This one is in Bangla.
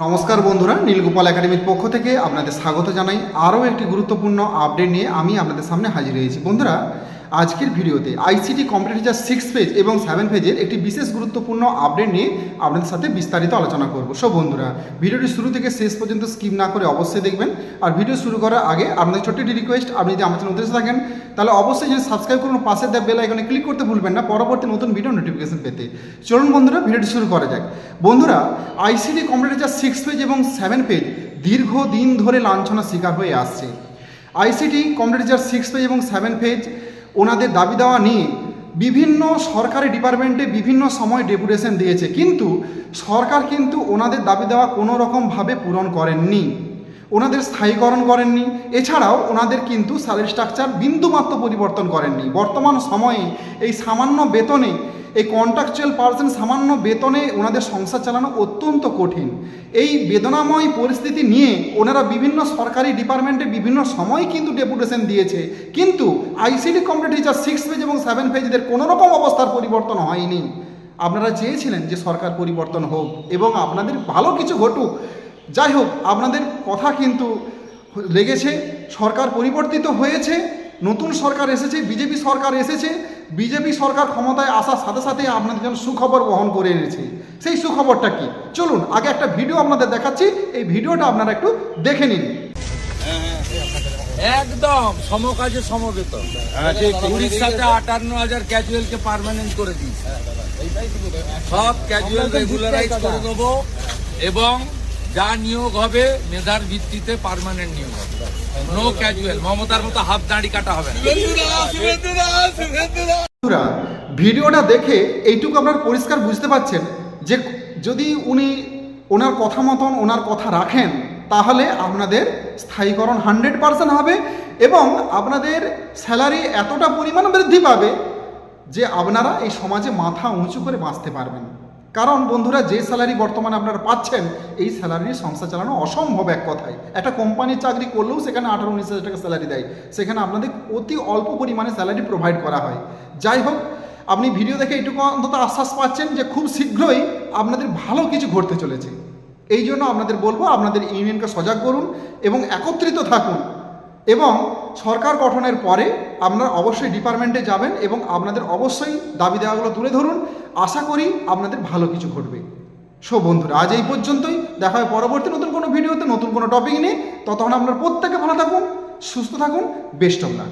নমস্কার বন্ধুরা, নীলগোপাল একাডেমির পক্ষ থেকে আপনাদের স্বাগত জানাই। আরও একটি গুরুত্বপূর্ণ আপডেট নিয়ে আমি আপনাদের সামনে হাজির হয়েছি। বন্ধুরা, আজকের ভিডিওতে আইসিটি কম্পিউটার টিচার 6 পেজ এবং 7 পেজের একটি বিশেষ গুরুত্বপূর্ণ আপডেট নিয়ে আপনাদের সাথে বিস্তারিত আলোচনা করব। সো বন্ধুরা, ভিডিওটি শুরু থেকে শেষ পর্যন্ত স্কিপ না করে অবশ্যই দেখবেন। আর ভিডিও শুরু করার আগে আপনাদের ছোট্ট একটি রিকোয়েস্ট, আপনি যদি আমার চ্যানেল উদ্দেশ্যে থাকেন তাহলে অবশ্যই যদি সাবস্ক্রাইব করুন, পাশে দেওয়া বেল আইকনে ক্লিক করতে ভুলবেন না পরবর্তী নতুন ভিডিও নোটিফিকেশন পেতে। চলুন বন্ধুরা, ভিডিওটি শুরু করা যাক। বন্ধুরা, আইসিটি কম্পিউটার টিচার 6 পেজ এবং 7 পেজ দীর্ঘদিন ধরে লাঞ্ছনার শিকার হয়ে আসছে। আইসিটি কম্পিউটার টিচার 6 পেজ এবং 7 পেজ ওনাদের দাবি দেওয়া নিয়ে বিভিন্ন সরকারি ডিপার্টমেন্টে বিভিন্ন সময় ডেপুটেশন দিয়েছে, কিন্তু সরকার কিন্তু ওনাদের দাবি দেওয়া কোনো রকমভাবে পূরণ করেননি, ওনাদের স্থায়ীকরণ করেননি। এছাড়াও ওনাদের কিন্তু স্যালারি স্ট্রাকচার বিন্দুমাত্র পরিবর্তন করেননি। বর্তমান সময়ে এই সামান্য বেতনে, এই কন্ট্রাকচুয়াল পার্সন সামান্য বেতনে ওনাদের সংসার চালানো অত্যন্ত কঠিন। এই বেদনাময় পরিস্থিতি নিয়ে ওনারা বিভিন্ন সরকারি ডিপার্টমেন্টে বিভিন্ন সময় কিন্তু ডেপুটেশন দিয়েছে, কিন্তু আইসিটি কম্পিউটার টিচার 6 পেজ এবং 7 পেজদের কোনো রকম অবস্থার পরিবর্তন হয়নি। আপনারা চেয়েছিলেন যে সরকার পরিবর্তন হোক এবং আপনাদের ভালো কিছু ঘটুক। যাই হোক, আপনাদের কথা কিন্তু লেগেছে, সরকার পরিবর্তিত হয়েছে, নতুন সরকার এসেছে, বিজেপি সরকার এসেছে। বিজেপি সরকার ক্ষমতায় আসার সাথে সাথে আপনাদের জন্য সুখবর বহন করে এনেছে। সেই সুখবরটা কি, চলুন আগে একটা ভিডিও আপনাদের দেখাচ্ছি, এই ভিডিওটা আপনারা একটু দেখে নিন। একদম সমকাজে সমবেতন। উড়িষ্যাতে 58,000 ক্যাজুয়ালকে পার্মানেন্ট করে দিয়েছে। সব ক্যাজুয়াল রেগুলারাইজ করে দেবো এবং যা নিয়োগ হবে মেধার ভিত্তিতে পার্মানেন্ট নিয়োগ হবে। নো ক্যাজুয়াল, মমতার মতো হাফ দাঁড়ি কাটা হবে না। ভিডিওটা দেখে এইটুকু আপনারা পরিষ্কার বুঝতে পারছেন যে যদি উনি ওনার কথা মতন ওনার কথা রাখেন তাহলে আপনাদের স্থায়ীকরণ 100% হবে এবং আপনাদের স্যালারি এতটা পরিমাণ বৃদ্ধি পাবে যে আপনারা এই সমাজে মাথা উঁচু করে বাঁচতে পারবেন। কারণ বন্ধুরা, যে স্যালারি বর্তমানে আপনারা পাচ্ছেন এই স্যালারি সংসার চালানো অসম্ভব। এক কথায় একটা কোম্পানির চাকরি করলেও সেখানে 18-19 হাজার টাকা স্যালারি দেয়, সেখানে আপনাদের অতি অল্প পরিমাণে স্যালারি প্রোভাইড করা হয়। যাই হোক, আপনি ভিডিও দেখে এইটুকু অন্তত আশ্বাস পাচ্ছেন যে খুব শীঘ্রই আপনাদের ভালো কিছু ঘটতে চলেছে। এই জন্য আপনাদের বলবো, আপনাদের ইউনিয়নকে সজাগ করুন এবং একত্রিত থাকুন এবং সরকার গঠনের পরে আপনারা অবশ্যই ডিপার্টমেন্টে যাবেন এবং আপনাদের অবশ্যই দাবি দেওয়াগুলো তুলে ধরুন। আশা করি আপনাদের ভালো কিছু ঘটবে। সো বন্ধুরা, আজ এই পর্যন্তই। দেখা হয় পরবর্তী নতুন কোনো ভিডিওতে নতুন কোনো টপিক নিয়ে। ততক্ষণ আপনারা প্রত্যেকে ভালো থাকুন, সুস্থ থাকুন। Best of luck.